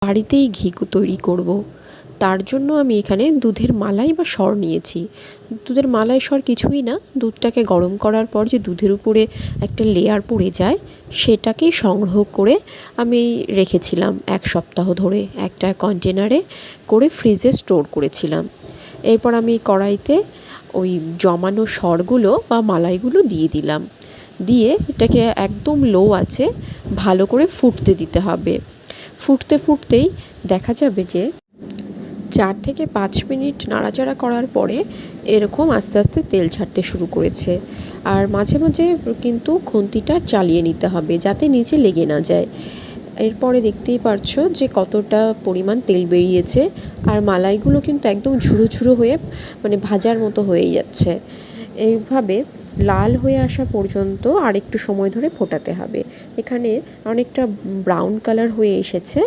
বাড়িতেই ঘি তৈরি করব। তার জন্য আমি এখানে দুধের মালাই বা সর নিয়েছি। দুধের মালাই সর কিছুই না, দুধটাকে গরম করার পর যে দুধের উপরে একটা লেয়ার পড়ে যায় সেটাকেই সংগ্রহ করে আমি রেখেছিলাম 1 সপ্তাহ ধরে একটা কন্টেনারে করে ফ্রিজে স্টোর করেছিলাম। এরপর আমি কড়াইতে ওই জমানো সরগুলো বা মালাইগুলো দিয়ে দিলাম। দিয়ে এটাকে একদম লো আছে ভালো করে ফুটতে দিতে হবে। ফুটতে ফুটতেই দেখা যাবে যে 4 থেকে 5 মিনিট নাড়াচাড়া করার পরে এরকম আস্তে আস্তে তেল ছাড়তে শুরু করেছে। আর মাঝে মাঝে কিন্তু খুন্তিটা চালিয়ে নিতে হবে যাতে নিচে লেগে না যায়। এরপরে দেখতেই পারছো যে কতটা পরিমাণ তেল বেরিয়েছে, আর মালাইগুলো কিন্তু একদম ঝুরো ঝুরো হয়ে মানে ভাজার মতো হয়ে যাচ্ছে। এইভাবে লাল হয়ে আসা পর্যন্ত আর একটু সময় ধরে ফোটাতে হবে। এখানে অনেকটা ব্রাউন কালার হয়ে এসেছে।